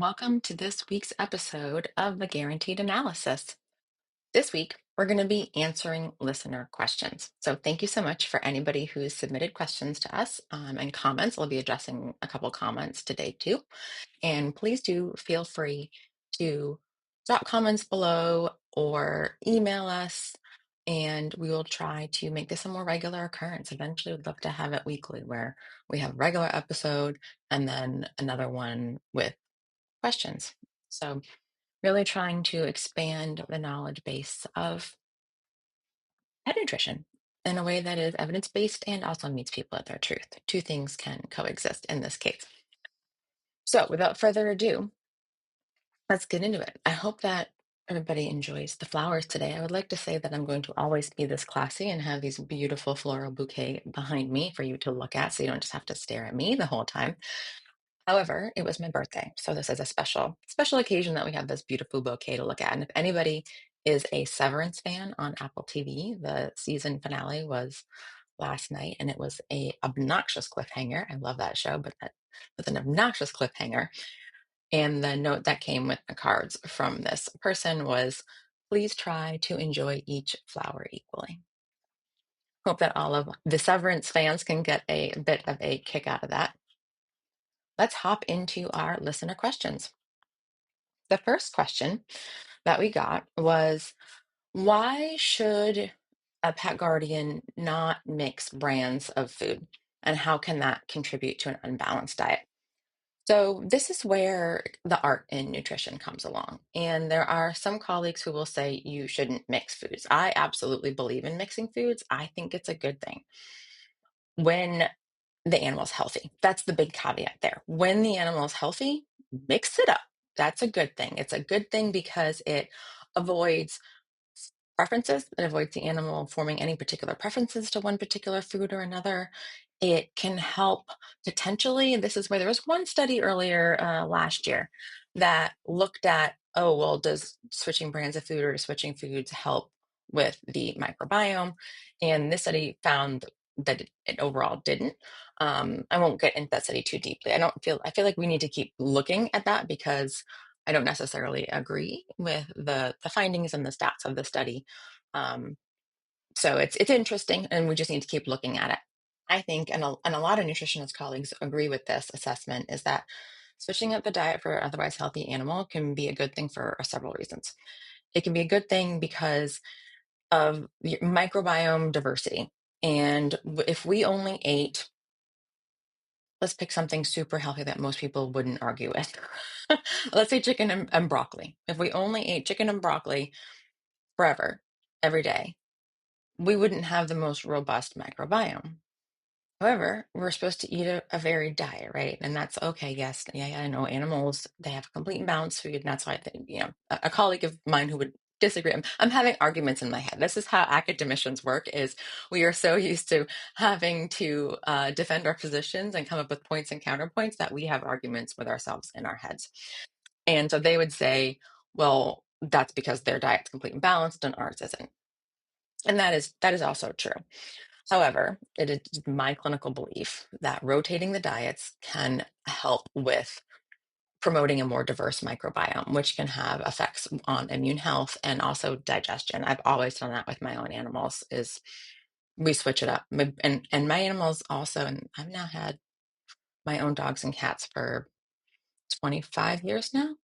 Welcome to this week's episode of the Guaranteed Analysis. This week, we're going to be answering listener questions. So, thank you so much for anybody who's submitted questions to us and comments. I'll be addressing a couple comments today, too. And please do feel free to drop comments below or email us, and we will try to make this a more regular occurrence. Eventually, we'd love to have it weekly where we have a regular episode and then another one with questions. So, really trying to expand the knowledge base of pet nutrition in a way that is evidence based and also meets people at their truth. Two things can coexist in this case. So, without further ado, let's get into it. I hope that everybody enjoys the flowers today. I would like to say that I'm going to always be this classy and have these beautiful floral bouquet behind me for you to look at so you don't just have to stare at me the whole time. However, it was my birthday, so this is a special occasion that we have this beautiful bouquet to look at. And if anybody is a Severance fan on Apple TV, the season finale was last night, and it was a obnoxious cliffhanger. I love that show, but that was an obnoxious cliffhanger. And the note that came with the cards from this person was, "Please try to enjoy each flower equally." Hope that all of the Severance fans can get a bit of a kick out of that. Let's hop into our listener questions. The first question that we got was, why should a pet guardian not mix brands of food? And how can that contribute to an unbalanced diet? So, this is where the art in nutrition comes along. And there are some colleagues who will say you shouldn't mix foods. I absolutely believe in mixing foods. I think it's a good thing when the animal's healthy. That's the big caveat there. When the animal's healthy, mix it up. That's a good thing. It's a good thing because it avoids preferences. It avoids the animal forming any particular preferences to one particular food or another. It can help potentially, this is where there was one study earlier last year that looked at, oh, well, does switching brands of food or switching foods help with the microbiome? And this study found that it overall didn't. I won't get into that study too deeply. I feel like we need to keep looking at that because I don't necessarily agree with the findings and the stats of the study. Um, so it's interesting, and we just need to keep looking at it. I think, and a lot of nutritionist colleagues agree with this assessment, is that switching up the diet for an otherwise healthy animal can be a good thing for several reasons. It can be a good thing because of your microbiome diversity. And if we only ate, let's pick something super healthy that most people wouldn't argue with. Let's say chicken and broccoli. If we only ate chicken and broccoli forever, every day, we wouldn't have the most robust microbiome. However, we're supposed to eat a varied diet, right? And that's okay. Yes, yeah, I know animals, they have complete and balanced food. And that's why I think, a colleague of mine who would disagree, I'm having arguments in my head. This is how academicians work, is we are so used to having to defend our positions and come up with points and counterpoints that we have arguments with ourselves in our heads. And so they would say, well, that's because their diet's complete and balanced and ours isn't. And that is also true. However, it is my clinical belief that rotating the diets can help with promoting a more diverse microbiome, which can have effects on immune health and also digestion. I've always done that with my own animals, is we switch it up. And my animals also, and I've now had my own dogs and cats for 25 years now.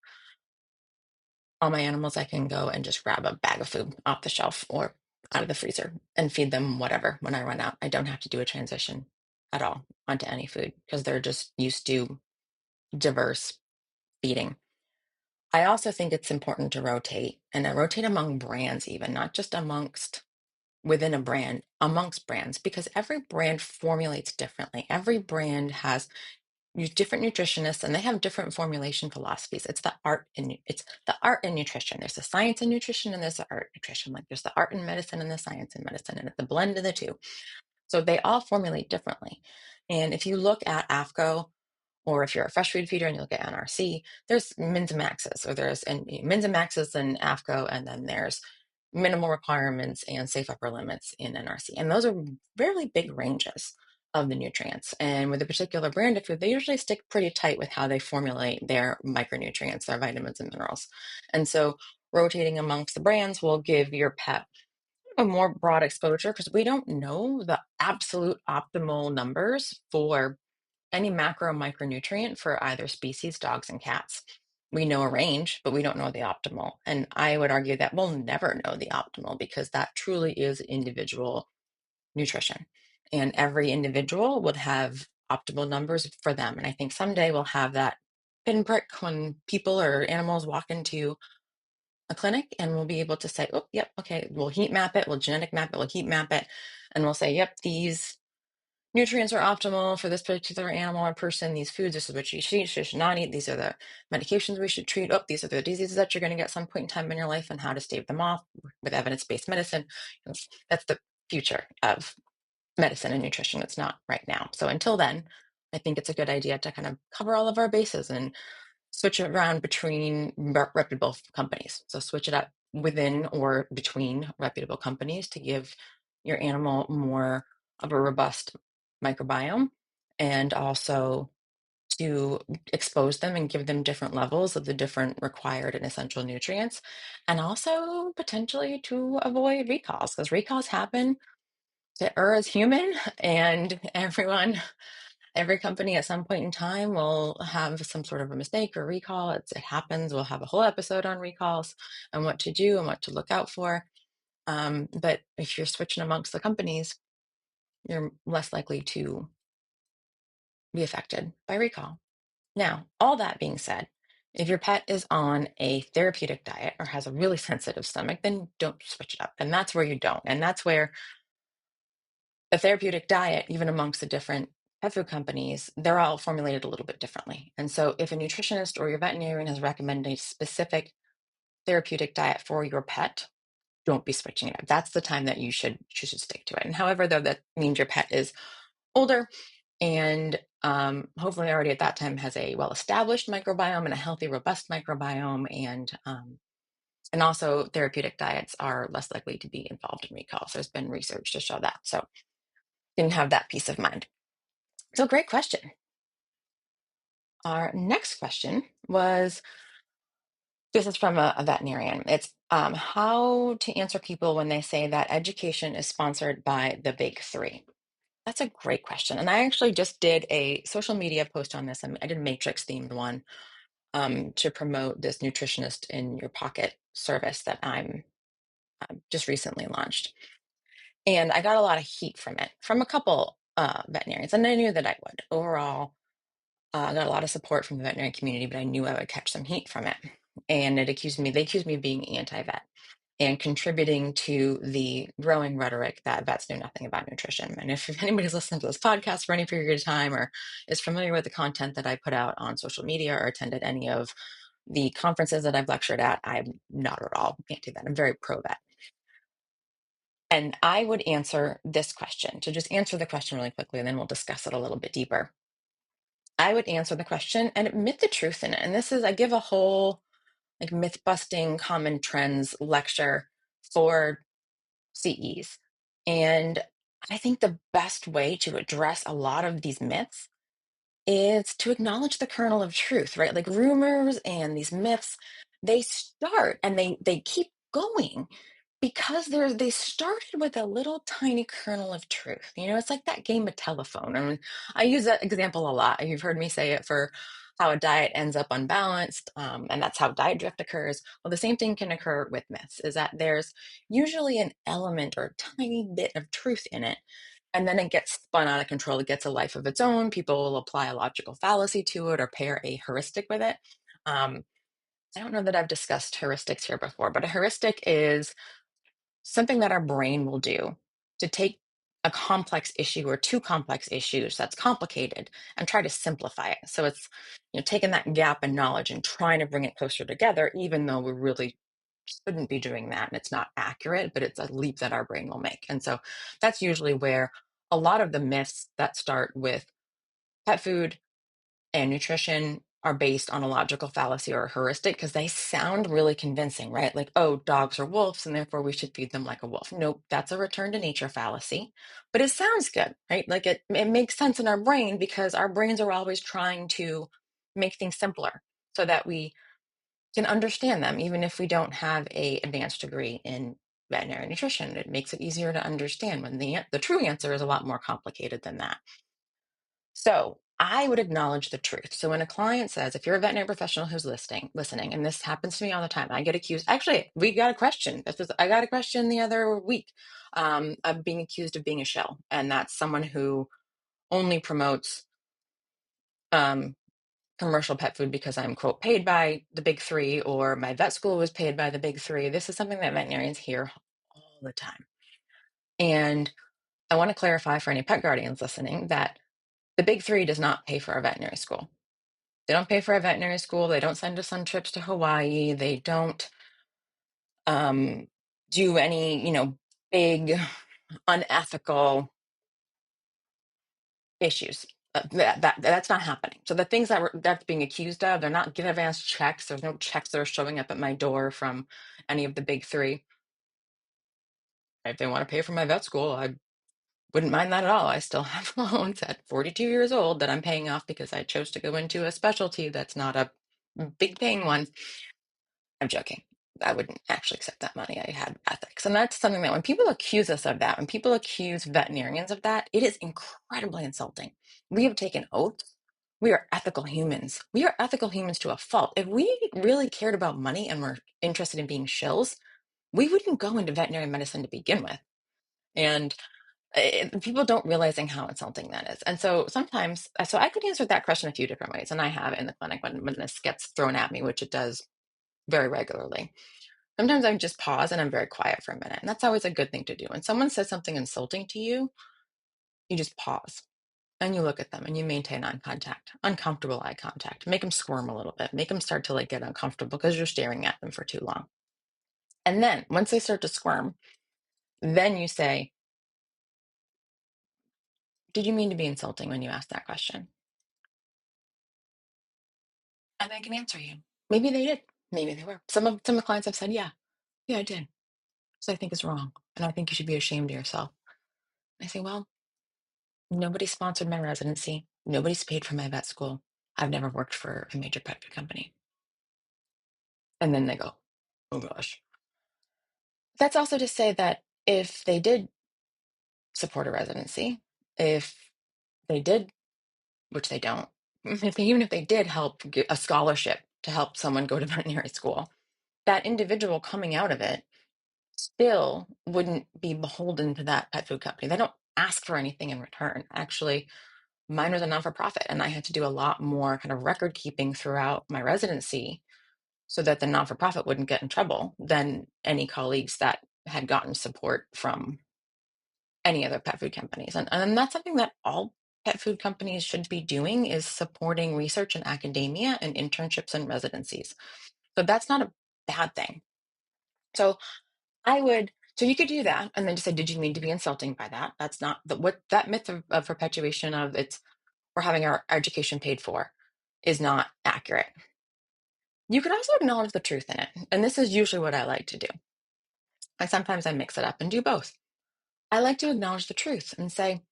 All my animals, I can go and just grab a bag of food off the shelf or out of the freezer and feed them whatever when I run out. I don't have to do a transition at all onto any food because they're just used to diverse feeding. I also think it's important to rotate, and I rotate among brands, even not just amongst within a brand, amongst brands, because every brand formulates differently. Every brand has different nutritionists, and they have different formulation philosophies. It's the art in nutrition. There's the science in nutrition and there's the art in nutrition. Like there's the art in medicine and the science in medicine, and it's the blend of the two. So they all formulate differently. And if you look at AFCO, or if you're a fresh food feeder and you look at NRC, there's mins and maxes, or there's and mins and maxes in AFCO, and then there's minimal requirements and safe upper limits in NRC. And those are really big ranges. of the nutrients. And with a particular brand of food, they usually stick pretty tight with how they formulate their micronutrients, their vitamins and minerals. And so rotating amongst the brands will give your pet a more broad exposure because we don't know the absolute optimal numbers for any macro micronutrient for either species, dogs and cats. We know a range, but we don't know the optimal. And I would argue that we'll never know the optimal because that truly is individual nutrition. And every individual would have optimal numbers for them. And I think someday we'll have that pinprick when people or animals walk into a clinic and we'll be able to say, oh, yep, okay, we'll heat map it, we'll genetic map it, we'll heat map it, and we'll say, yep, these nutrients are optimal for this particular animal or person, these foods, this is what you should not eat, these are the medications we should treat, oh, these are the diseases that you're going to get at some point in time in your life and how to stave them off with evidence-based medicine. That's the future of medicine and nutrition. It's not right now. So until then, I think it's a good idea to kind of cover all of our bases and switch it around between reputable companies. So switch it up within or between reputable companies to give your animal more of a robust microbiome, and also to expose them and give them different levels of the different required and essential nutrients, and also potentially to avoid recalls because recalls happen to err as human, and every company at some point in time will have some sort of a mistake or recall. It happens. We'll have a whole episode on recalls and what to do and what to look out for. But if you're switching amongst the companies, you're less likely to be affected by recall. Now, all that being said, if your pet is on a therapeutic diet or has a really sensitive stomach, then don't switch it up. And that's where you don't. And that's where the therapeutic diet, even amongst the different pet food companies, they're all formulated a little bit differently. And so if a nutritionist or your veterinarian has recommended a specific therapeutic diet for your pet, don't be switching it up. That's the time that you should stick to it. And however, though, that means your pet is older and hopefully already at that time has a well-established microbiome and a healthy, robust microbiome, and also therapeutic diets are less likely to be involved in recalls. There's been research to show that. So you can have that peace of mind. So great question. Our next question was, this is from a veterinarian. It's how to answer people when they say that education is sponsored by the big three. That's a great question. And I actually just did a social media post on this. I did a Matrix themed one to promote this nutritionist in your pocket service that I'm just recently launched. And I got a lot of heat from it from a couple veterinarians, and I knew that I would. Overall, I got a lot of support from the veterinary community, but I knew I would catch some heat from it. And they accused me of being anti-vet and contributing to the growing rhetoric that vets knew nothing about nutrition. And if anybody's listened to this podcast for any period of time or is familiar with the content that I put out on social media or attended any of the conferences that I've lectured at, I'm not at all anti-vet. I'm very pro-vet. And I would answer this question. To just answer the question really quickly, and then we'll discuss it a little bit deeper. I would answer the question and admit the truth in it. And this is, I give a whole like myth busting common trends lecture for CEs. And I think the best way to address a lot of these myths is to acknowledge the kernel of truth, right? Like rumors and these myths, they start and they keep going because they started with a little tiny kernel of truth. It's like that game of telephone. I mean, I use that example a lot. You've heard me say it for how a diet ends up unbalanced, and that's how diet drift occurs. Well, the same thing can occur with myths, is that there's usually an element or a tiny bit of truth in it, and then it gets spun out of control. It gets a life of its own. People will apply a logical fallacy to it or pair a heuristic with it. I don't know that I've discussed heuristics here before, but a heuristic is something that our brain will do to take a complex issue or two complex issues that's complicated and try to simplify it. So it's taking that gap in knowledge and trying to bring it closer together, even though we really shouldn't be doing that and it's not accurate, but it's a leap that our brain will make. And so that's usually where a lot of the myths that start with pet food and nutrition are based on a logical fallacy or a heuristic because they sound really convincing, right? Like, oh, dogs are wolves and therefore we should feed them like a wolf. Nope, that's a return to nature fallacy. But it sounds good, right? Like it makes sense in our brain because our brains are always trying to make things simpler so that we can understand them, even if we don't have a advanced degree in veterinary nutrition. It makes it easier to understand when the true answer is a lot more complicated than that. So I would acknowledge the truth. So when a client says, if you're a veterinary professional who's listening, and this happens to me all the time, I get accused. Actually, we got a question. I got a question the other week of being accused of being a shill, and that's someone who only promotes um, commercial pet food because I'm quote paid by the big three, or my vet school was paid by the big three. This is something that veterinarians hear all the time, and I want to clarify for any pet guardians listening that the big three does not pay for our veterinary school. They don't pay for a veterinary school. They don't send us on trips to Hawaii. They don't um, do any, big unethical issues. That's not happening. So the things that's being accused of, they're not getting advance checks. There's no checks that are showing up at my door from any of the big three. If they want to pay for my vet school, I wouldn't mind that at all. I still have loans at 42 years old that I'm paying off because I chose to go into a specialty that's not a big paying one. I'm joking. I wouldn't actually accept that money. I had ethics. And that's something that when people accuse us of that, when people accuse veterinarians of that, it is incredibly insulting. We have taken oaths. We are ethical humans. We are ethical humans to a fault. If we really cared about money and were interested in being shills, we wouldn't go into veterinary medicine to begin with. And people don't realizing how insulting that is. And so sometimes, so I could answer that question a few different ways. And I have in the clinic when this gets thrown at me, which it does very regularly. Sometimes I just pause and I'm very quiet for a minute. And that's always a good thing to do. When someone says something insulting to you, you just pause and you look at them and you maintain eye contact, uncomfortable eye contact, make them squirm a little bit, make them start to like get uncomfortable because you're staring at them for too long. And then once they start to squirm, then you say, did you mean to be insulting when you asked that question? And they can answer you. Maybe they did. Maybe they were. Some of the clients have said, yeah, I did. So I think it's wrong. And I think you should be ashamed of yourself. I say, well, nobody sponsored my residency. Nobody's paid for my vet school. I've never worked for a major pet food company. And then they go, oh gosh. That's also to say that if they did support a residency, if they did, which they don't, even if they did help get a scholarship to help someone go to veterinary school, that individual coming out of it still wouldn't be beholden to that pet food company. They don't ask for anything in return. Actually, mine was a non-for-profit, and I had to do a lot more kind of record keeping throughout my residency so that the non-for-profit wouldn't get in trouble than any colleagues that had gotten support from any other pet food companies. And that's something that all pet food companies should be doing, is supporting research and academia and internships and residencies. So that's not a bad thing. So so you could do that and then just say, did you mean to be insulting by that? That's not what that myth of perpetuation of we're having our education paid for is not accurate. You could also acknowledge the truth in it. And this is usually what I like to do. And sometimes I mix it up and do both. I like to acknowledge the truth and say,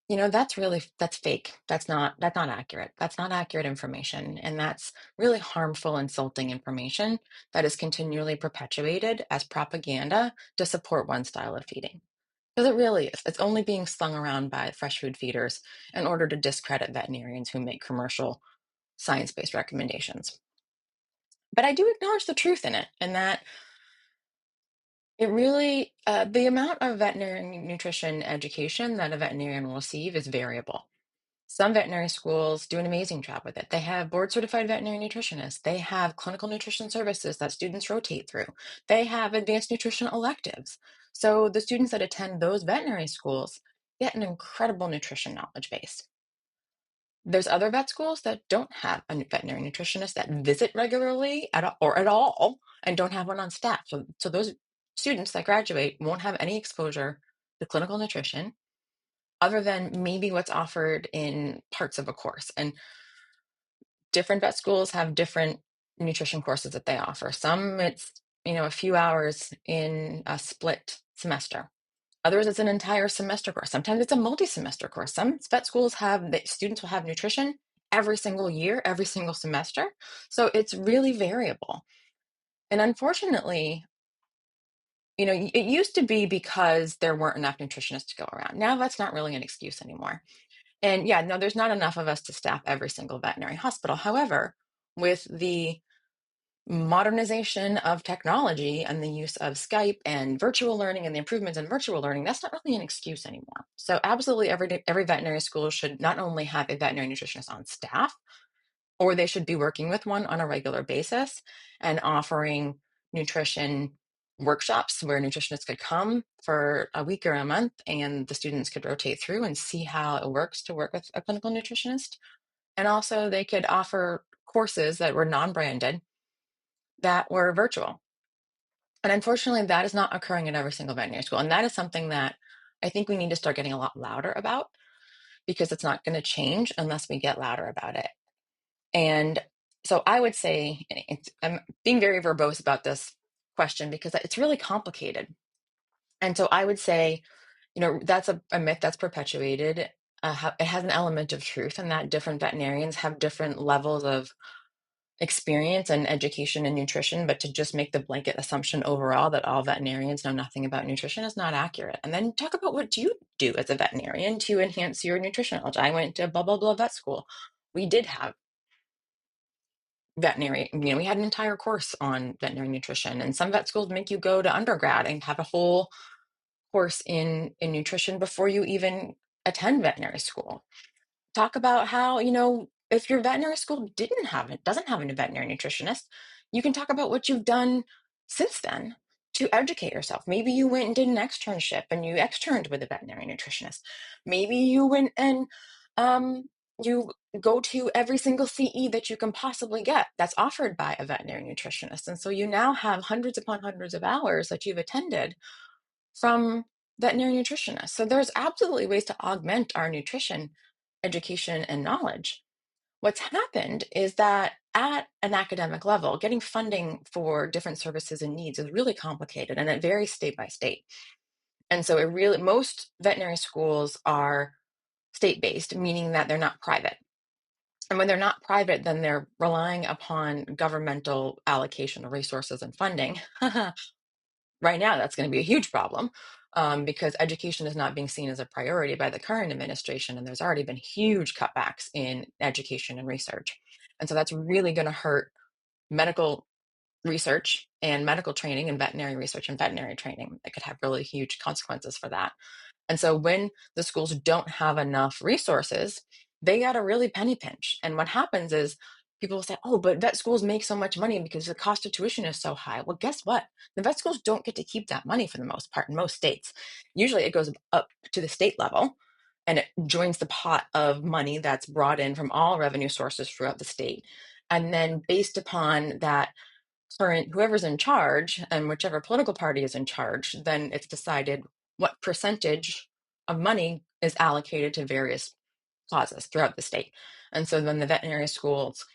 that's fake. That's not accurate. That's not accurate information. And that's really harmful, insulting information that is continually perpetuated as propaganda to support one style of feeding. Because it really is. It's only being slung around by fresh food feeders in order to discredit veterinarians who make commercial science-based recommendations. But I do acknowledge the truth in it, and that it really, the amount of veterinary nutrition education that a veterinarian will receive is variable. Some veterinary schools do an amazing job with it. They have board certified veterinary nutritionists. They have clinical nutrition services that students rotate through. They have advanced nutrition electives. So the students that attend those veterinary schools get an incredible nutrition knowledge base. There's other vet schools that don't have a veterinary nutritionist that visit regularly at all and don't have one on staff. So those students that graduate won't have any exposure to clinical nutrition other than maybe what's offered in parts of a course. And different vet schools have different nutrition courses that they offer. Some it's, a few hours in a split semester. Others, it's an entire semester course. Sometimes it's a multi-semester course. Some vet schools have the students will have nutrition every single year, every single semester. So it's really variable. And unfortunately, it used to be because there weren't enough nutritionists to go around. Now that's not really an excuse anymore. And yeah, no, there's not enough of us to staff every single veterinary hospital. However, with the modernization of technology and the use of Skype and virtual learning and the improvements in virtual learning, that's not really an excuse anymore. So absolutely every veterinary school should not only have a veterinary nutritionist on staff, or they should be working with one on a regular basis and offering nutrition workshops where nutritionists could come for a week or a month and the students could rotate through and see how it works to work with a clinical nutritionist. And also they could offer courses that were non-branded that were virtual. And unfortunately, that is not occurring at every single veterinary school. And that is something that I think we need to start getting a lot louder about, because it's not going to change unless we get louder about it. And so I would say, I'm being very verbose about this question because it's really complicated. And so I would say, that's a myth that's perpetuated. It has an element of truth in that different veterinarians have different levels of experience and education and nutrition, but to just make the blanket assumption overall that all veterinarians know nothing about nutrition is not accurate. And then talk about, what do you do as a veterinarian to enhance your nutrition knowledge? I went to blah, blah, blah vet school. We did have veterinary, we had an entire course on veterinary nutrition, and some vet schools make you go to undergrad and have a whole course in nutrition before you even attend veterinary school. Talk about how, if your veterinary school doesn't have a veterinary nutritionist, you can talk about what you've done since then to educate yourself. Maybe you went and did an externship and you externed with a veterinary nutritionist. Maybe you went and you go to every single CE that you can possibly get that's offered by a veterinary nutritionist. And so you now have hundreds upon hundreds of hours that you've attended from veterinary nutritionists. So there's absolutely ways to augment our nutrition education and knowledge. What's happened is that at an academic level, getting funding for different services and needs is really complicated, and it varies state by state. And so most veterinary schools are state-based, meaning that they're not private. And when they're not private, then they're relying upon governmental allocation of resources and funding. Right now, that's going to be a huge problem, because education is not being seen as a priority by the current administration. And there's already been huge cutbacks in education and research. And so that's really going to hurt medical research and medical training and veterinary research and veterinary training. It could have really huge consequences for that. And so when the schools don't have enough resources, they got to really penny pinch. And what happens is people will say, oh, but vet schools make so much money because the cost of tuition is so high. Well, guess what? The vet schools don't get to keep that money for the most part in most states. Usually it goes up to the state level and it joins the pot of money that's brought in from all revenue sources throughout the state. And then based upon that, whoever's in charge and whichever political party is in charge, then it's decided what percentage of money is allocated to various causes throughout the state. And so then the veterinary schools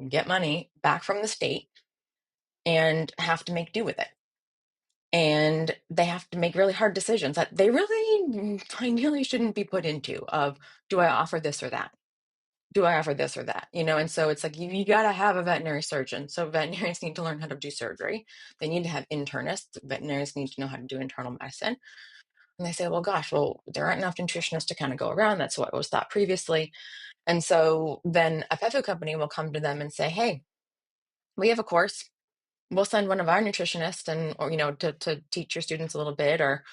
get money back from the state and have to make do with it. And they have to make really hard decisions that they really ideally shouldn't be put into, of, do I offer this or that? Do I offer this or that? And so it's like, you got to have a veterinary surgeon. So veterinarians need to learn how to do surgery. They need to have internists. Veterinarians need to know how to do internal medicine. And they say, well, gosh, there aren't enough nutritionists to kind of go around. That's what was thought previously. And so then a pet food company will come to them and say, hey, we have a course. We'll send one of our nutritionists to teach your students a little bit, or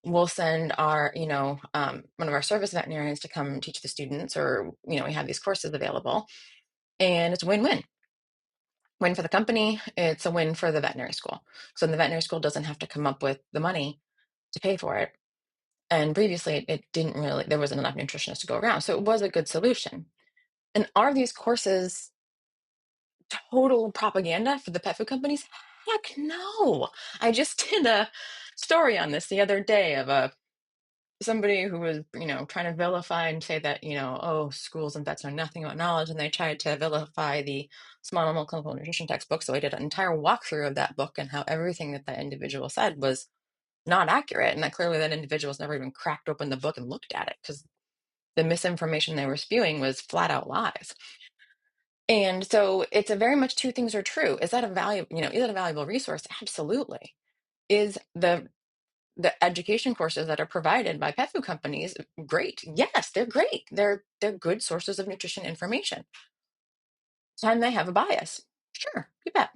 we'll send our, one of our service veterinarians to come teach the students, or, we have these courses available. And it's a win-win. Win for the company, it's a win for the veterinary school. So the veterinary school doesn't have to come up with the money to pay for it. And previously there wasn't enough nutritionists to go around. So it was a good solution. And are these courses total propaganda for the pet food companies? Heck no. I just did a story on this the other day of a somebody who was, trying to vilify and say that, oh, schools and vets know nothing about knowledge, and they tried to vilify the small animal clinical nutrition textbook. So I did an entire walkthrough of that book and how everything that that individual said was not accurate, and that clearly that individual's never even cracked open the book and looked at it, because the misinformation they were spewing was flat out lies. And so it's a very much two things are true. Is that a value, is it a valuable resource? Absolutely. Is the education courses that are provided by pet food companies great? Yes, they're great. They're good sources of nutrition information. Can they have a bias? Sure, you bet.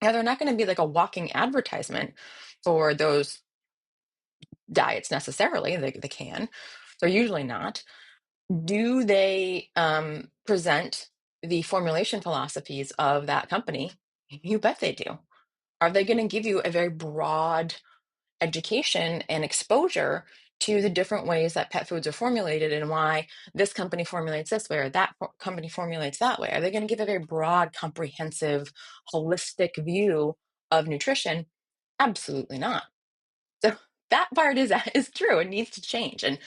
Now they're not going to be like a walking advertisement for those diets necessarily. They can. They're usually not. Do they present the formulation philosophies of that company? You bet they do. Are they going to give you a very broad education and exposure to the different ways that pet foods are formulated and why this company formulates this way or that company formulates that way? Are they going to give a very broad, comprehensive, holistic view of nutrition? Absolutely not. So that part is true. It needs to change. And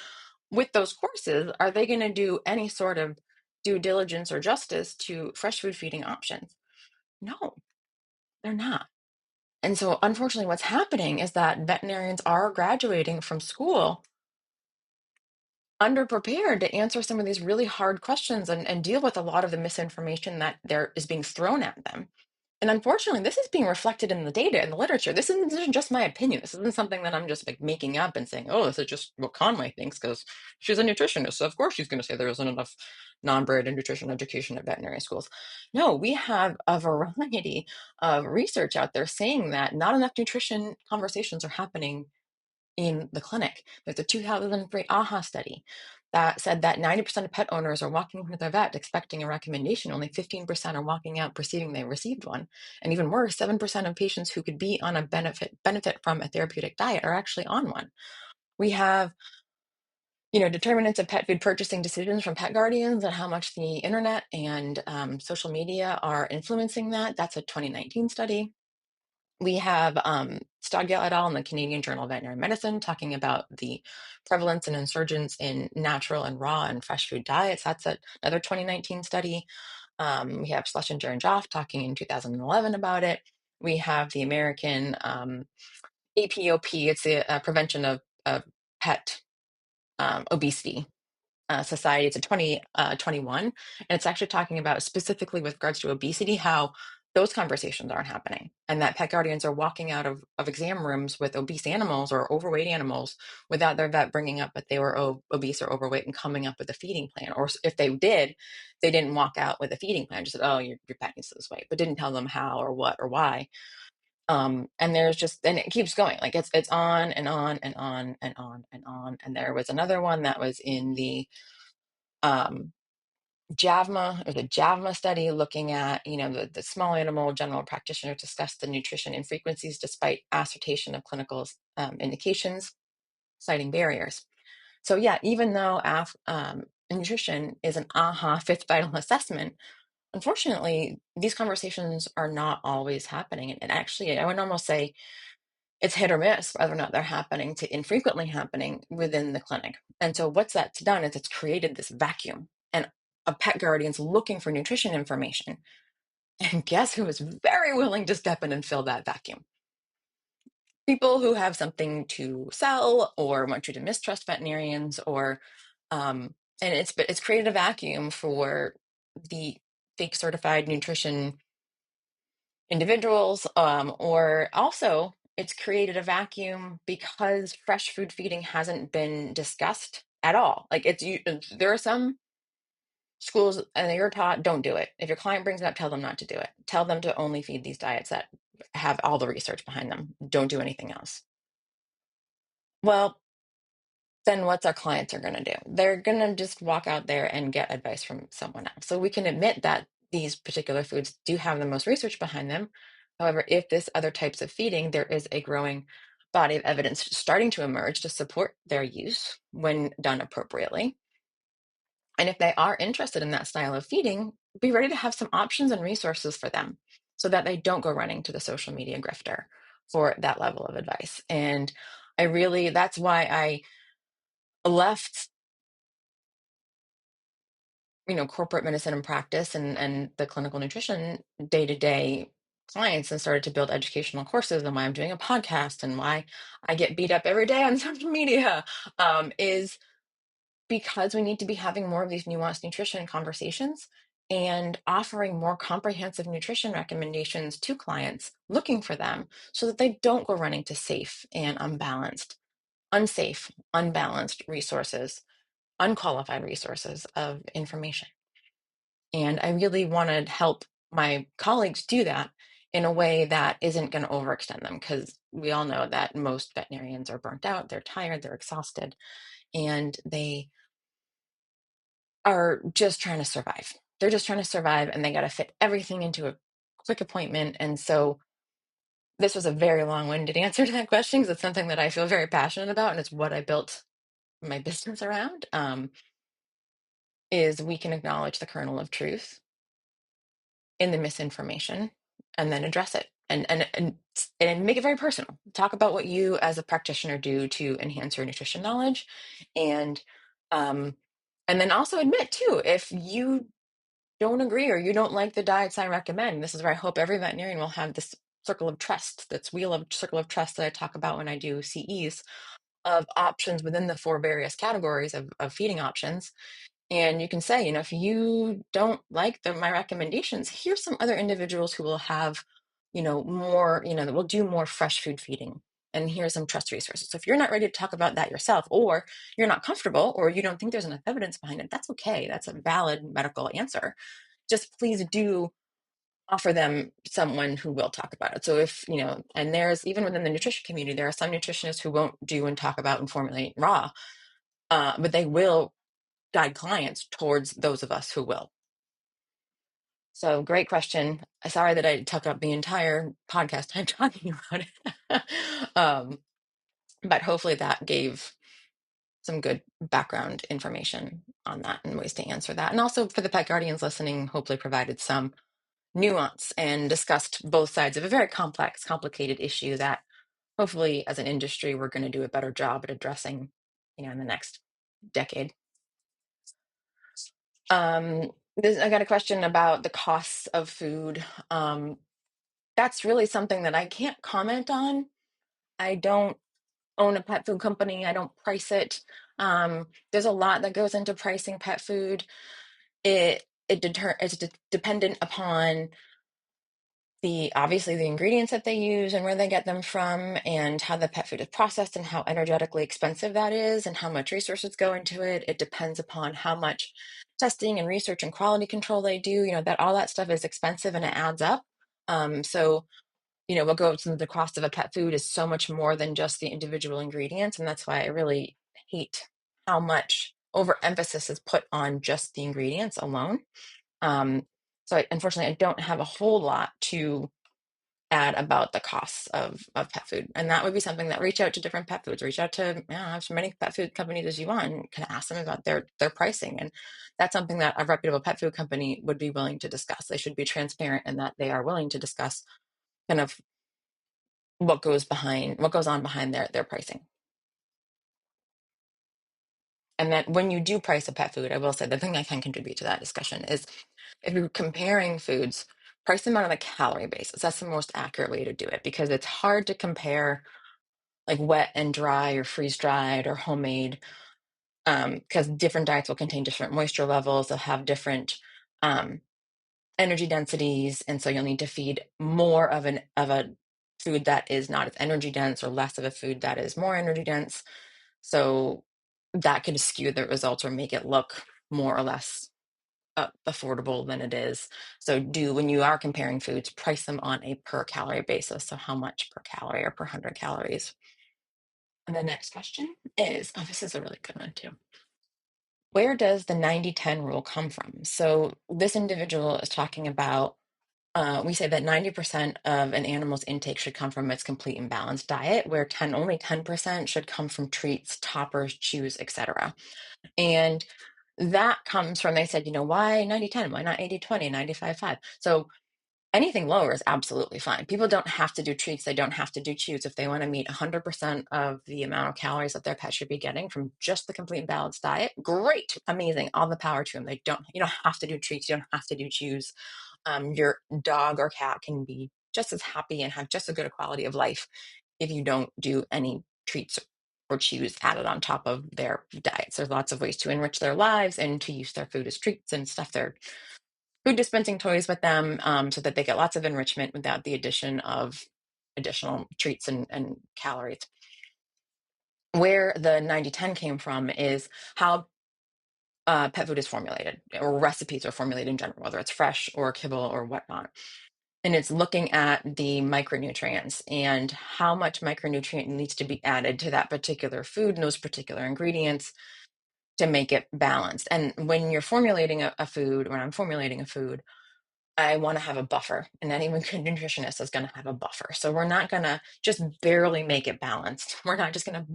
with those courses, are they going to do any sort of due diligence or justice to fresh food feeding options? No, they're not. And so, unfortunately, what's happening is that veterinarians are graduating from school underprepared to answer some of these really hard questions and deal with a lot of the misinformation that there is being thrown at them. And unfortunately, this is being reflected in the data and the literature. This isn't just my opinion. This isn't something that I'm just like making up and saying, oh, this is just what Conway thinks because she's a nutritionist. So of course she's going to say there isn't enough non-bred and nutrition education at veterinary schools. No, we have a variety of research out there saying that not enough nutrition conversations are happening in the clinic. There's a 2003 AHA study that said that 90% of pet owners are walking to their vet expecting a recommendation. Only 15% are walking out perceiving they received one. And even worse, 7% of patients who could be on a benefit from a therapeutic diet are actually on one. We have, determinants of pet food purchasing decisions from pet guardians and how much the internet and social media are influencing that. That's a 2019 study. We have Stogdill et al. In the Canadian Journal of Veterinary Medicine talking about the prevalence and insurgence in natural and raw and fresh food diets. That's another 2019 study. We have Schlesinger and Joff talking in 2011 about it. We have the American APOP, it's the prevention of pet obesity society. It's a 2021, and it's actually talking about specifically with regards to obesity, how those conversations aren't happening, and that pet guardians are walking out of exam rooms with obese animals or overweight animals without their vet bringing up that they were obese or overweight and coming up with a feeding plan. Or if they did, they didn't walk out with a feeding plan, just said, oh, your pet needs this way, but didn't tell them how or what or why. And there's just, and it keeps going, like it's on and on and on and on and on. And there was another one that was in the um JAVMA, or the JAVMA study, looking at, the small animal general practitioner discussed the nutrition and frequencies despite assertion of clinical indications, citing barriers. So yeah, even though nutrition is an AHA fifth vital assessment, unfortunately, these conversations are not always happening. And actually, I would almost say it's hit or miss whether or not they're happening to infrequently happening within the clinic. And so what's that's done is it's created this vacuum and a pet guardian's looking for nutrition information. And guess who is very willing to step in and fill that vacuum? People who have something to sell or want you to mistrust veterinarians or and it's created a vacuum for the fake certified nutrition individuals, or also it's created a vacuum because fresh food feeding hasn't been discussed at all. Like there are some schools and you're taught, don't do it. If your client brings it up, tell them not to do it. Tell them to only feed these diets that have all the research behind them. Don't do anything else. Well, then what's our clients are going to do? They're going to just walk out there and get advice from someone else. So we can admit that these particular foods do have the most research behind them. However, if this other types of feeding, there is a growing body of evidence starting to emerge to support their use when done appropriately. And if they are interested in that style of feeding, be ready to have some options and resources for them so that they don't go running to the social media grifter for that level of advice. And that's why left, corporate medicine and practice and the clinical nutrition day-to-day clients and started to build educational courses, and why I'm doing a podcast and why I get beat up every day on social media, is because we need to be having more of these nuanced nutrition conversations and offering more comprehensive nutrition recommendations to clients looking for them so that they don't go running to safe and unsafe, unbalanced resources, unqualified resources of information. And I really want to help my colleagues do that in a way that isn't going to overextend them, because we all know that most veterinarians are burnt out, they're tired, they're exhausted, and they are just trying to survive. They're just trying to survive, and they got to fit everything into a quick appointment. And so this was a very long-winded answer to that question, because it's something that I feel very passionate about, and it's what I built my business around. Is we can acknowledge the kernel of truth in the misinformation and then address it, and make it very personal. Talk about what you as a practitioner do to enhance your nutrition knowledge, and um, and then also admit too if you don't agree or you don't like the diets I recommend. This is where I hope every veterinarian will have this circle of trust, that's wheel of circle of trust that I talk about when I do CEs, of options within the four various categories of feeding options. And you can say, if you don't like my recommendations, here's some other individuals who will have, more, that will do more fresh food feeding. And here's some trust resources. So if you're not ready to talk about that yourself, or you're not comfortable, or you don't think there's enough evidence behind it, that's okay. That's a valid medical answer. Just please do offer them someone who will talk about it. So if, and there's, even within the nutrition community, there are some nutritionists who won't do and talk about and formulate raw, but they will guide clients towards those of us who will. So great question. Sorry that I took up the entire podcast time talking about it. But hopefully that gave some good background information on that and ways to answer that. And also for the pet guardians listening, hopefully provided some nuance and discussed both sides of a very complex, complicated issue that hopefully as an industry, we're going to do a better job at addressing, in the next decade. I got a question about the costs of food. That's really something that I can't comment on. I don't own a pet food company. I don't price it. There's a lot that goes into pricing pet food. It's dependent upon obviously the ingredients that they use and where they get them from, and how the pet food is processed, and how energetically expensive that is, and how much resources go into it. It depends upon how much testing and research and quality control they do, that all that stuff is expensive and it adds up. So, what goes into the cost of a pet food is so much more than just the individual ingredients. And that's why I really hate how much overemphasis is put on just the ingredients alone. So unfortunately, I don't have a whole lot to add about the costs of pet food. And that would be something that reach out to different pet foods, reach out to as many pet food companies as you want, and can ask them about their pricing. And that's something that a reputable pet food company would be willing to discuss. They should be transparent in that they are willing to discuss kind of what goes on behind their pricing. And that when you do price a pet food, I will say the thing that can contribute to that discussion is, if you're comparing foods, price them on a calorie basis. That's the most accurate way to do it, because it's hard to compare like wet and dry or freeze dried or homemade, because different diets will contain different moisture levels. They'll have different energy densities, and so you'll need to feed more of a food that is not as energy dense, or less of a food that is more energy dense. So that could skew the results or make it look more or less affordable than it is. So when you are comparing foods, price them on a per calorie basis. So how much per calorie or per 100 calories. And the next question is, this is a really good one too. Where does the 90-10 rule come from? So this individual is talking about, we say that 90% of an animal's intake should come from its complete and balanced diet, where only 10% should come from treats, toppers, chews, etc. And that comes from, they said, why 90-10? Why not 80-20, 95-5? So Anything lower is absolutely fine. People don't have to do treats. They don't have to do chews. If they want to meet 100% of the amount of calories that their pet should be getting from just the complete and balanced diet, great, amazing, all the power to them. You don't have to do treats. You don't have to do chews. Your dog or cat can be just as happy and have just as good a quality of life if you don't do any treats or chews added on top of their diets. There's lots of ways to enrich their lives and to use their food as treats and stuff their food dispensing toys with them, so that they get lots of enrichment without the addition of additional treats and calories. Where the 90-10 came from is how pet food is formulated, or recipes are formulated in general, whether it's fresh or kibble or whatnot. And it's looking at the micronutrients and how much micronutrient needs to be added to that particular food and those particular ingredients to make it balanced. And when you're formulating a food, when I'm formulating a food, I want to have a buffer, and any good nutritionist is going to have a buffer. So we're not going to just barely make it balanced. We're not just going to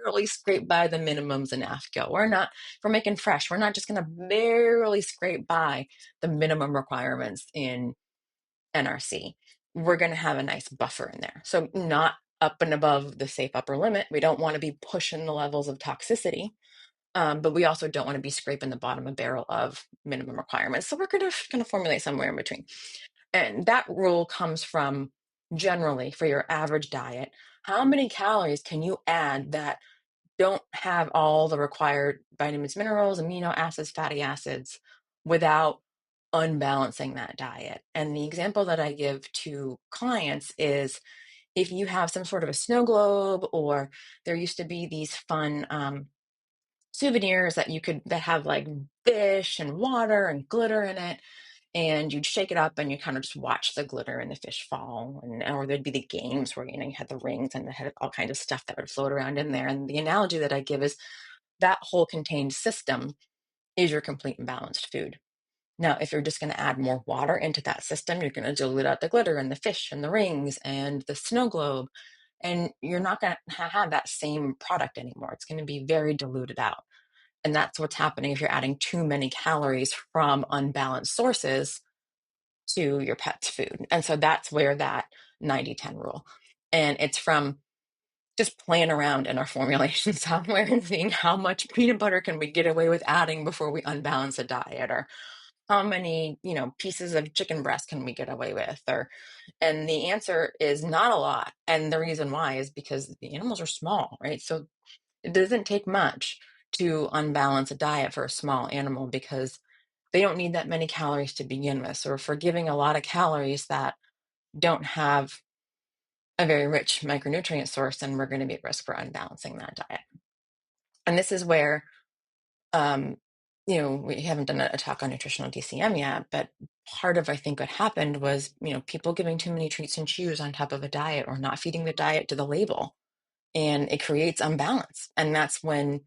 barely scrape by the minimums in AFCO. If we're making fresh, we're not just going to barely scrape by the minimum requirements in NRC. We're going to have a nice buffer in there. So not up and above the safe upper limit. We don't want to be pushing the levels of toxicity. But we also don't want to be scraping the bottom of barrel of minimum requirements. So we're going to formulate somewhere in between. And that rule comes from, generally, for your average diet, how many calories can you add that don't have all the required vitamins, minerals, amino acids, fatty acids without unbalancing that diet? And the example that I give to clients is, if you have some sort of a snow globe, or there used to be these fun souvenirs that have like fish and water and glitter in it, and you'd shake it up and you kind of just watch the glitter and the fish fall, or there'd be the games where you had the rings and they had all kinds of stuff that would float around in there. And the analogy that I give is that whole contained system is your complete and balanced food. Now, if you're just going to add more water into that system, you're going to dilute out the glitter and the fish and the rings and the snow globe, and you're not going to have that same product anymore. It's going to be very diluted out. And that's what's happening if you're adding too many calories from unbalanced sources to your pet's food. And so that's where that 90-10 rule. And it's from just playing around in our formulation somewhere and seeing how much peanut butter can we get away with adding before we unbalance a diet, or how many, pieces of chicken breast can we get away with, and the answer is not a lot. And the reason why is because the animals are small, right? So it doesn't take much to unbalance a diet for a small animal, because they don't need that many calories to begin with. So if we're giving a lot of calories that don't have a very rich micronutrient source, then we're going to be at risk for unbalancing that diet. And this is where, we haven't done a talk on nutritional DCM yet, but part of, I think, what happened was, people giving too many treats and chews on top of a diet, or not feeding the diet to the label, and it creates unbalance. And that's when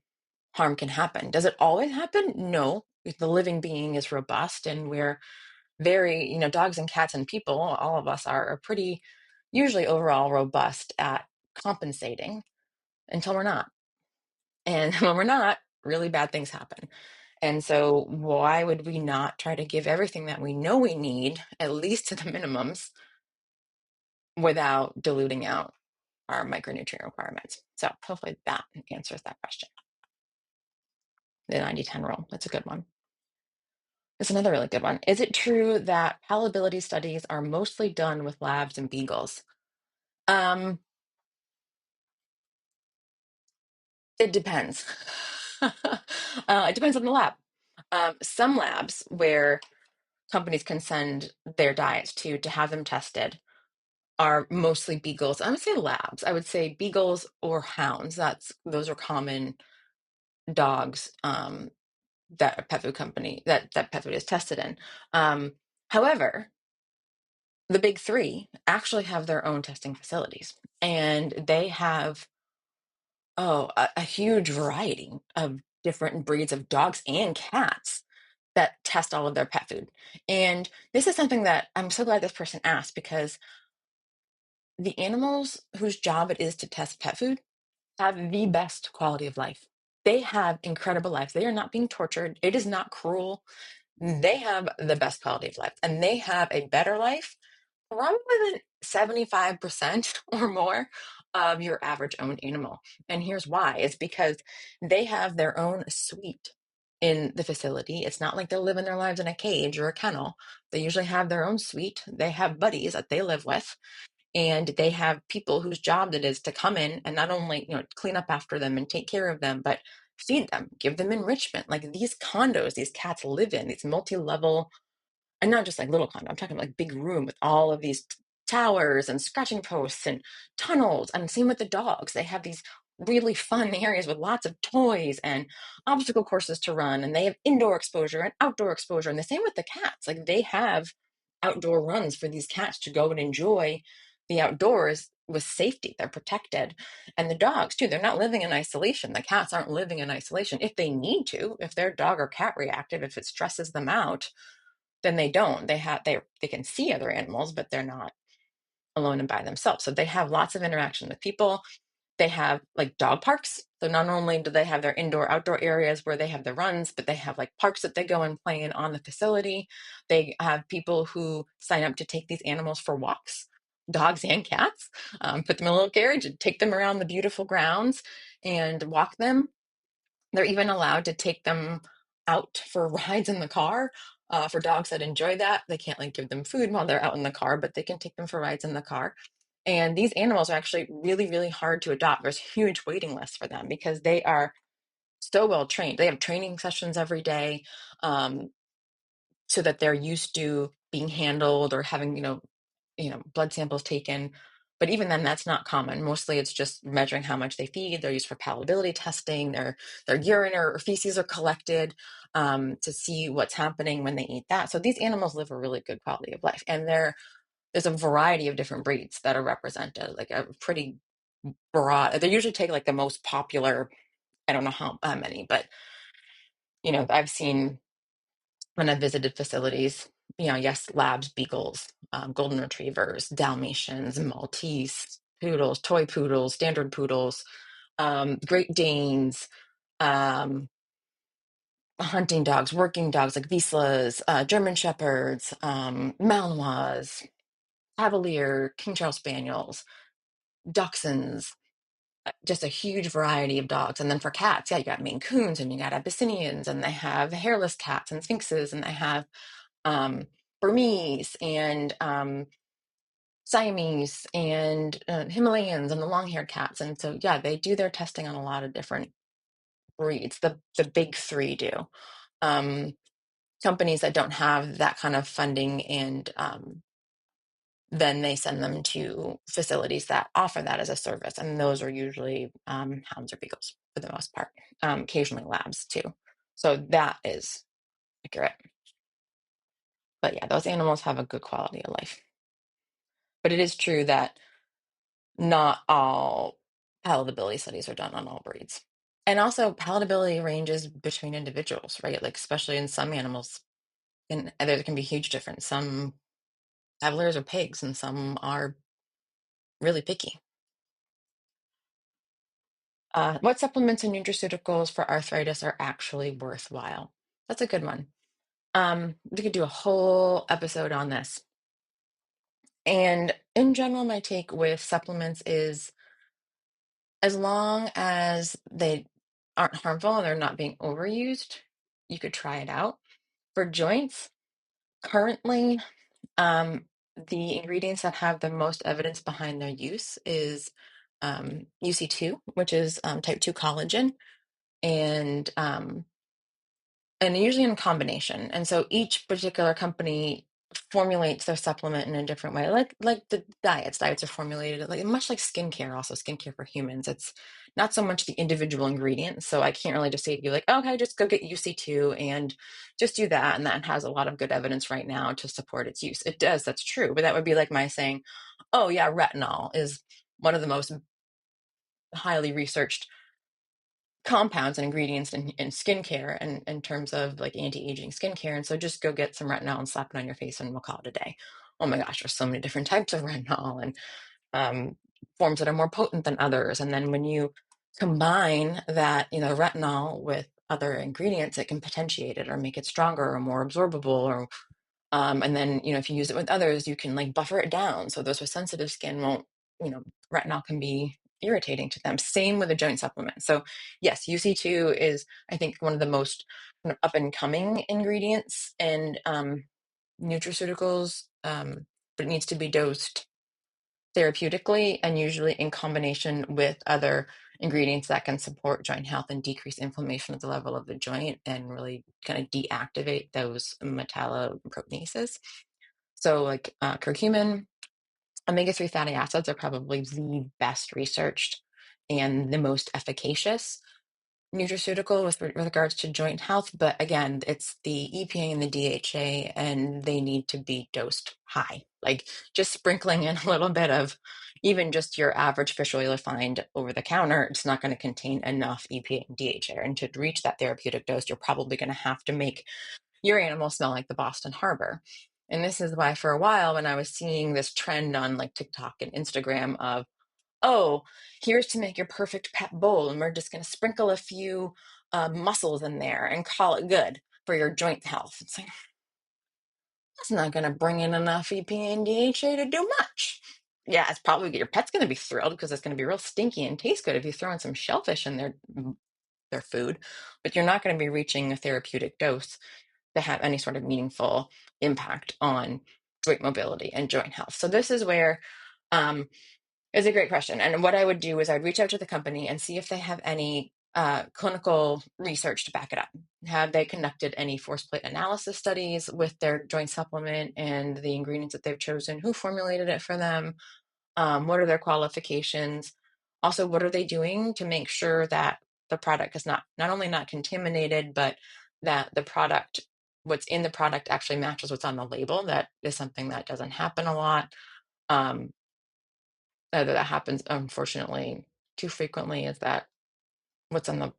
harm can happen. Does it always happen? No. If the living being is robust, and we're very, dogs and cats and people, all of us are pretty usually overall robust at compensating until we're not. And when we're not, really bad things happen. And so why would we not try to give everything that we know we need, at least to the minimums, without diluting out our micronutrient requirements? So hopefully that answers that question. The 90-10 rule, that's a good one. It's another really good one. Is it true that palatability studies are mostly done with labs and beagles? It depends. It depends on the lab. Some labs where companies can send their diets to have them tested are mostly beagles. I would say labs. I would say beagles or hounds. Those are common dogs that a pet food company that pet food is tested in. However, the big three actually have their own testing facilities, and they have a huge variety of different breeds of dogs and cats that test all of their pet food. And this is something that I'm so glad this person asked, because the animals whose job it is to test pet food have the best quality of life. They have incredible lives. They are not being tortured. It is not cruel. They have the best quality of life, and they have a better life Probably than 75% or more of your average owned animal. And here's why. It's because they have their own suite in the facility. It's not like they're living their lives in a cage or a kennel. They usually have their own suite. They have buddies that they live with, and they have people whose job it is to come in and not only, clean up after them and take care of them, but feed them, give them enrichment. Like these condos these cats live in, these multi-level, and not just like little condo. I'm talking like big room with all of these towers and scratching posts and tunnels. And same with the dogs. They have these really fun areas with lots of toys and obstacle courses to run. And they have indoor exposure and outdoor exposure. And the same with the cats. Like they have outdoor runs for these cats to go and enjoy the outdoors with safety. They're protected. And the dogs too, they're not living in isolation. The cats aren't living in isolation. If they need to, if their dog or cat reactive, if it stresses them out, then they don't. They can see other animals, but they're not alone and by themselves. So they have lots of interaction with people. They have like dog parks. So not only do they have their indoor outdoor areas where they have the runs, but they have like parks that they go and play in on the facility. They have people who sign up to take these animals for walks, dogs and cats, put them in a little carriage and take them around the beautiful grounds and walk them. They're even allowed to take them out for rides in the car. For dogs that enjoy that, they can't like give them food while they're out in the car, but they can take them for rides in the car. And these animals are actually really, really hard to adopt. There's huge waiting lists for them because they are so well trained. They have training sessions every day, so that they're used to being handled or having, blood samples taken. But even then, that's not common. Mostly it's just measuring how much they feed. They're used for palatability testing. Their urine or feces are collected, to see what's happening when they eat that. So these animals live a really good quality of life. And there's a variety of different breeds that are represented, like a pretty broad. They usually take like the most popular, I don't know how many, but I've seen when I've visited facilities, yes, labs, beagles, golden retrievers, Dalmatians, Maltese, poodles, toy poodles, standard poodles, Great Danes, um, hunting dogs, working dogs like Vizslas, German Shepherds, Malinois, Cavalier, King Charles Spaniels, Dachshunds, just a huge variety of dogs. And then for cats, yeah, you got Maine Coons and you got Abyssinians, and they have hairless cats and Sphinxes, and they have um, Burmese and Siamese and Himalayans and the long-haired cats. And so, yeah, they do their testing on a lot of different breeds. The big three do. Um, Companies that don't have that kind of funding, and then they send them to facilities that offer that as a service. And those are usually hounds or beagles for the most part, occasionally labs too. So that is accurate. But yeah, those animals have a good quality of life. But it is true that not all palatability studies are done on all breeds. And also palatability ranges between individuals, right? Like especially in some animals, and there can be huge difference. Some cavaliers are pigs and some are really picky. What supplements and nutraceuticals for arthritis are actually worthwhile? That's a good one. We could do a whole episode on this. And in general, my take with supplements is as long as they aren't harmful and they're not being overused, you could try it out. For joints, currently, um, the ingredients that have the most evidence behind their use is UC2, which is type 2 collagen, and usually in combination. And so each particular company formulates their supplement in a different way, like the diets are formulated like much like skincare. Also skincare for humans, it's not so much the individual ingredients. So I can't really just say to you like, okay, just go get UC2 and just do that, and that has a lot of good evidence right now to support its use. It does, that's true, but that would be like my saying, oh yeah, retinol is one of the most highly researched compounds and ingredients in skincare, and in terms of like anti-aging skincare. And so just go get some retinol and slap it on your face and we'll call it a day. Oh my gosh, there's so many different types of retinol, and forms that are more potent than others. And then when you combine that, retinol with other ingredients, it can potentiate it or make it stronger or more absorbable, or And then, if you use it with others, you can like buffer it down. So those with sensitive skin won't, retinol can be irritating to them. Same with a joint supplement. So yes, UC2 is, I think, one of the most kind of up and coming ingredients in nutraceuticals, but it needs to be dosed therapeutically and usually in combination with other ingredients that can support joint health and decrease inflammation at the level of the joint and really kind of deactivate those metalloproteinases. So, like curcumin, omega-3 fatty acids are probably the best researched and the most efficacious nutraceutical with regards to joint health. But again, it's the EPA and the DHA, and they need to be dosed high. Like just sprinkling in a little bit of even just your average fish oil you find over the counter, it's not going to contain enough EPA and DHA. And to reach that therapeutic dose, you're probably going to have to make your animal smell like the Boston Harbor. And this is why for a while when I was seeing this trend on like TikTok and Instagram of, oh, here's to make your perfect pet bowl, and we're just going to sprinkle a few mussels in there and call it good for your joint health. It's like, that's not going to bring in enough EPA and DHA to do much. Yeah, it's probably your pet's going to be thrilled because it's going to be real stinky and taste good if you throw in some shellfish in their food, but you're not going to be reaching a therapeutic dose to have any sort of meaningful impact on joint mobility and joint health. So this is where it's a great question. And what I would do is I'd reach out to the company and see if they have any clinical research to back it up. Have they conducted any force plate analysis studies with their joint supplement and the ingredients that they've chosen? Who formulated it for them? What are their qualifications? Also, what are they doing to make sure that the product is not only not contaminated, but that the product, what's in the product actually matches what's on the label? That is something that doesn't happen a lot. Um, that happens, unfortunately, too frequently, is that what's on the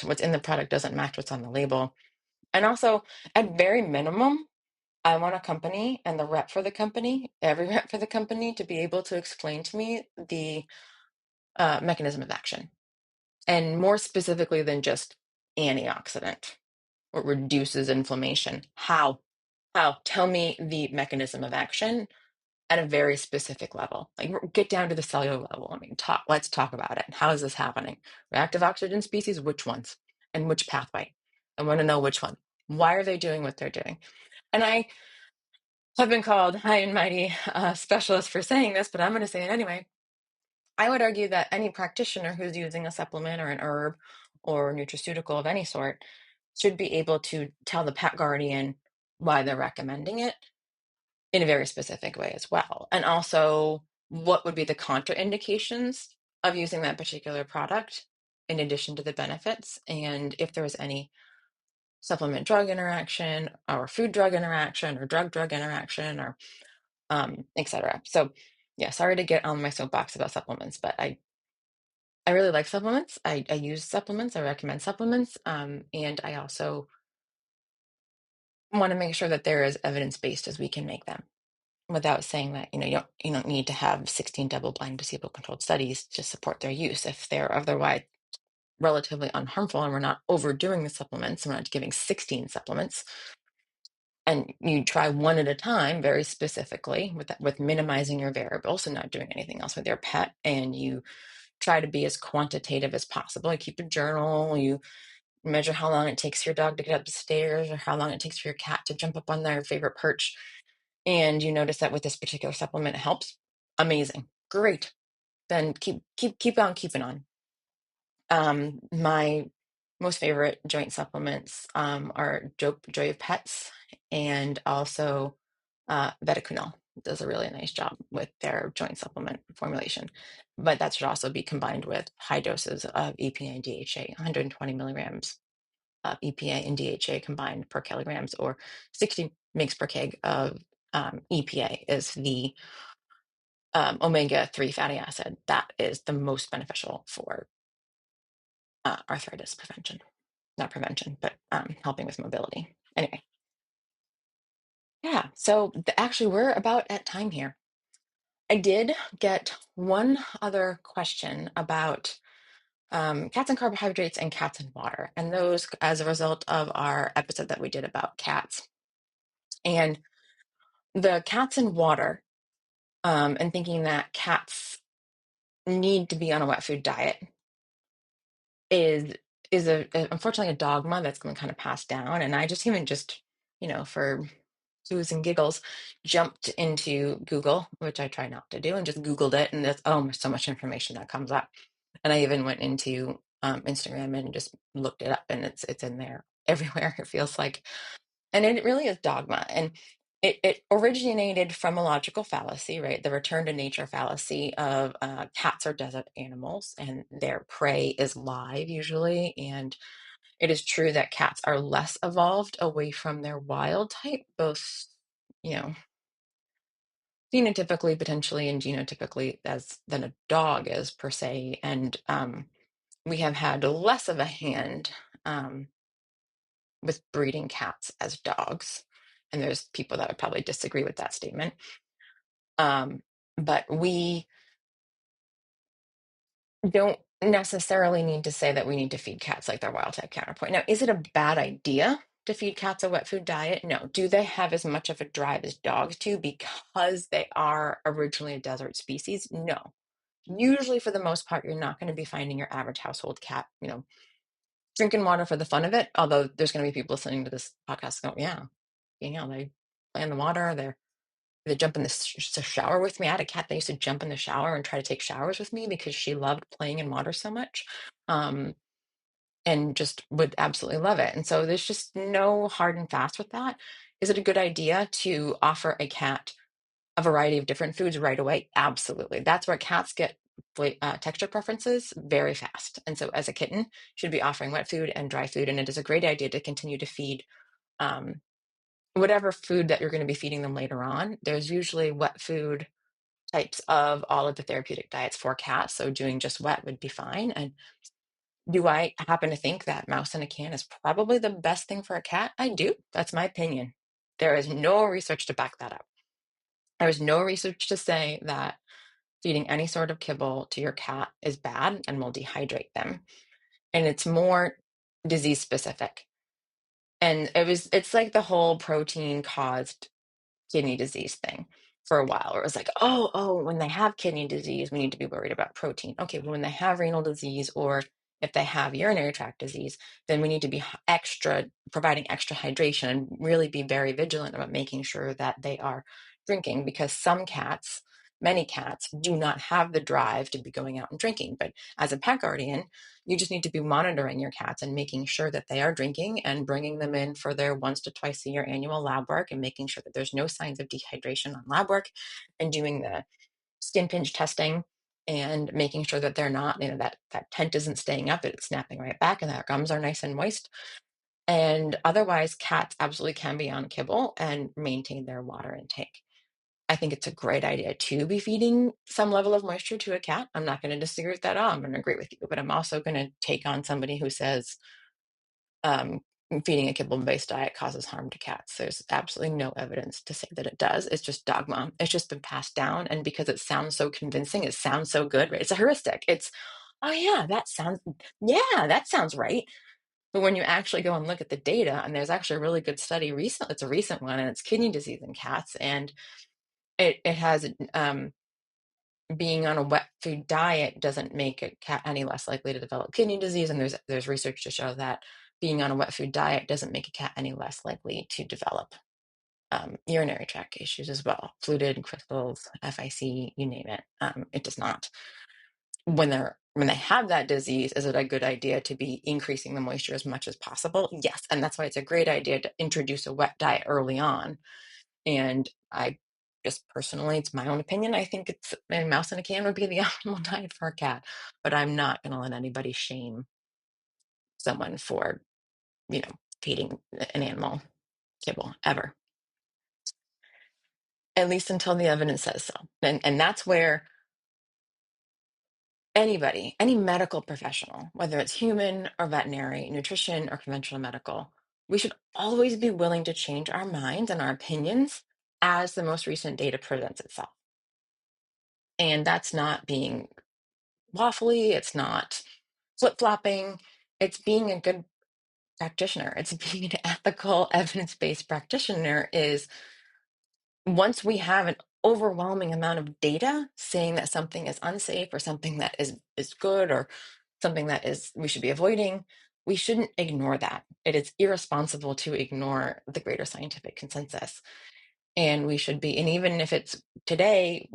what's in the product doesn't match what's on the label. And also, at very minimum, I want a company and the rep for the company, every rep for the company, to be able to explain to me the mechanism of action, and more specifically than just antioxidant or reduces inflammation. How? How? Tell me the mechanism of action at a very specific level. Like get down to the cellular level. I mean, let's talk about it. How is this happening? Reactive oxygen species, which ones? And which pathway? I want to know which one. Why are they doing what they're doing? And I have been called high and mighty specialist for saying this, but I'm going to say it anyway. I would argue that any practitioner who's using a supplement or an herb or nutraceutical of any sort should be able to tell the pet guardian why they're recommending it in a very specific way as well. And also, what would be the contraindications of using that particular product in addition to the benefits? And if there was any supplement drug interaction or food drug interaction or drug interaction or et cetera. So, yeah, sorry to get on my soapbox about supplements, but I really like supplements. I use supplements. I recommend supplements. And I also want to make sure that they're as evidence-based as we can make them, without saying that, you don't need to have 16 double-blind placebo-controlled studies to support their use if they're otherwise relatively unharmful and we're not overdoing the supplements. We're not giving 16 supplements. And you try one at a time, very specifically, with minimizing your variables and not doing anything else with your pet. And you try to be as quantitative as possible. You keep a journal. You measure how long it takes for your dog to get up the stairs or how long it takes for your cat to jump up on their favorite perch. And you notice that with this particular supplement it helps. Amazing. Great. Then keep on keeping on. My most favorite joint supplements are Joy of Pets, and also Veterinarian does a really nice job with their joint supplement formulation. But that should also be combined with high doses of EPA and DHA, 120 milligrams of EPA and DHA combined per kilograms, or 60 mg per kg of EPA is the omega-3 fatty acid that is the most beneficial for arthritis prevention. Not prevention, but helping with mobility. Anyway, yeah, so actually, we're about at time here. I did get one other question about cats and carbohydrates and cats and water, and those as a result of our episode that we did about cats. And the cats in water, and thinking that cats need to be on a wet food diet is unfortunately a dogma that's been kind of passed down. And I just even just, for booze and giggles, jumped into Google, which I try not to do, and just Googled it, and there's so much information that comes up. And I even went into Instagram and just looked it up, and it's in there everywhere. It feels like, and it really is dogma, and it originated from a logical fallacy, right? The return to nature fallacy of cats are desert animals, and their prey is live usually, and it is true that cats are less evolved away from their wild type, both, you know, phenotypically potentially and genotypically as than a dog is per se. And we have had less of a hand with breeding cats as dogs. And there's people that would probably disagree with that statement. But we don't necessarily need to say that we need to feed cats like their wild type counterpart. Now, is it a bad idea to feed cats a wet food diet? No. Do they have as much of a drive as dogs do because they are originally a desert species? No. Usually, for the most part, you're not going to be finding your average household cat, drinking water for the fun of it. Although there's going to be people listening to this podcast going, yeah, they play in the water. They jump in the shower with me. I had a cat that used to jump in the shower and try to take showers with me because she loved playing in water so much, um, and just would absolutely love it. And so there's just no hard and fast with that. Is it a good idea to offer a cat a variety of different foods right away? Absolutely. That's where cats get texture preferences very fast. And so as a kitten, you should be offering wet food and dry food. And it is a great idea to continue to feed um, whatever food that you're going to be feeding them later on. There's usually wet food types of all of the therapeutic diets for cats. So doing just wet would be fine. And do I happen to think that mouse in a can is probably the best thing for a cat? I do. That's my opinion. There is no research to back that up. There is no research to say that feeding any sort of kibble to your cat is bad and will dehydrate them. And it's more disease specific. And it's like the whole protein caused kidney disease thing for a while, where it was like, oh, when they have kidney disease, we need to be worried about protein. Okay, well, when they have renal disease or if they have urinary tract disease, then we need to be providing extra hydration and really be very vigilant about making sure that they are drinking, because many cats do not have the drive to be going out and drinking. But as a pet guardian, you just need to be monitoring your cats and making sure that they are drinking and bringing them in for their once to twice a year annual lab work and making sure that there's no signs of dehydration on lab work, and doing the skin pinch testing and making sure that they're not, that tent isn't staying up, it's snapping right back, and that gums are nice and moist. And otherwise, cats absolutely can be on kibble and maintain their water intake. I think it's a great idea to be feeding some level of moisture to a cat. I'm not going to disagree with that at all. I'm going to agree with you, but I'm also going to take on somebody who says um, feeding a kibble-based diet causes harm to cats. There's absolutely no evidence to say that it does. It's just dogma. It's just been passed down, and because it sounds so convincing, it sounds so good, right? It's a heuristic. Oh yeah, that sounds right. But when you actually go and look at the data, and there's actually a really good study it's a recent one, and it's kidney disease in cats, and it has being on a wet food diet doesn't make a cat any less likely to develop kidney disease. And there's research to show that being on a wet food diet doesn't make a cat any less likely to develop urinary tract issues as well. Fluted, crystals, FIC, you name it. It does not. When they have that disease, is it a good idea to be increasing the moisture as much as possible? Yes. And that's why it's a great idea to introduce a wet diet early on. And I just personally, it's my own opinion, I think it's a mouse in a can would be the optimal diet for a cat. But I'm not going to let anybody shame someone for, feeding an animal kibble ever, at least until the evidence says so. And that's where anybody, any medical professional, whether it's human or veterinary, nutrition or conventional medical, we should always be willing to change our minds and our opinions as the most recent data presents itself. And that's not being waffly, it's not flip-flopping, it's being a good practitioner. It's being an ethical, evidence-based practitioner is once we have an overwhelming amount of data saying that something is unsafe or something that is good or something that is we should be avoiding, we shouldn't ignore that. It is irresponsible to ignore the greater scientific consensus. And we should be, and even if it's today,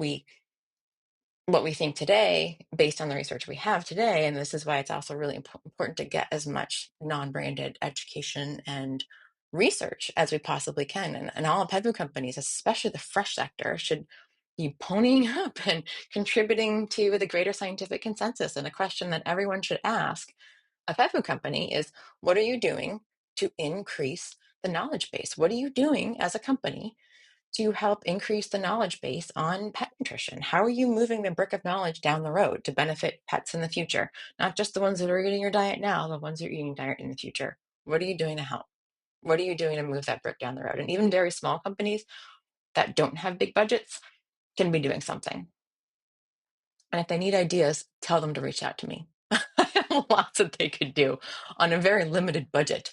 what we think today, based on the research we have today, and this is why it's also really important to get as much non-branded education and research as we possibly can. And all pet food companies, especially the fresh sector, should be ponying up and contributing to the greater scientific consensus. And a question that everyone should ask a pet food company is, what are you doing to increase the knowledge base? What are you doing as a company to help increase the knowledge base on pet nutrition? How are you moving the brick of knowledge down the road to benefit pets in the future? Not just the ones that are eating your diet now, the ones that are eating diet in the future. What are you doing to help? What are you doing to move that brick down the road? And even very small companies that don't have big budgets can be doing something. And if they need ideas, tell them to reach out to me. I have lots that they could do on a very limited budget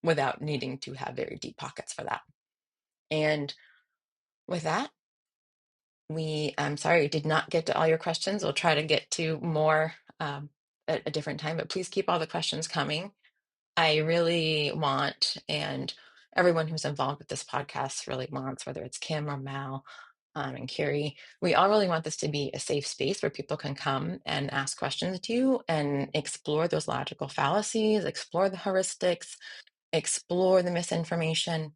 without needing to have very deep pockets for that. And with that, I'm sorry we did not get to all your questions. We'll try to get to more at a different time, but please keep all the questions coming. I really want, and everyone who's involved with this podcast really wants, whether it's Kim or Mal and Carrie, we all really want this to be a safe space where people can come and ask questions to you and explore those logical fallacies, explore the heuristics, explore the misinformation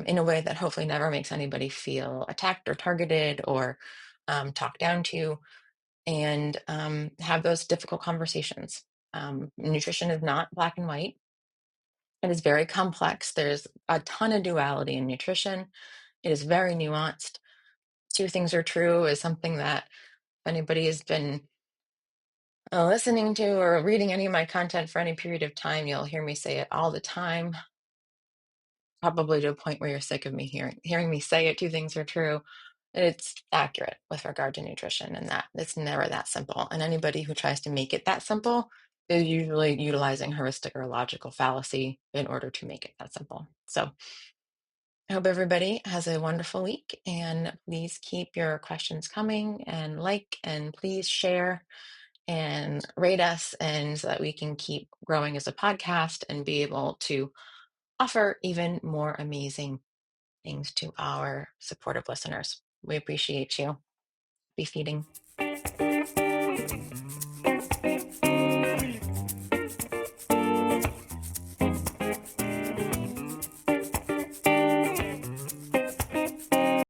in a way that hopefully never makes anybody feel attacked or targeted or talked down to, and have those difficult conversations. Nutrition is not black and white. It is very complex. There's a ton of duality in nutrition. It is very nuanced. Two things are true is something that if anybody has been listening to or reading any of my content for any period of time, you'll hear me say it all the time, probably to a point where you're sick of me hearing me say it. Two things are true. It's accurate with regard to nutrition, and that it's never that simple. And anybody who tries to make it that simple is usually utilizing heuristic or logical fallacy in order to make it that simple. So I hope everybody has a wonderful week, and please keep your questions coming and please share and rate us, and so that we can keep growing as a podcast and be able to offer even more amazing things to our supportive listeners. We appreciate you. Be feeding.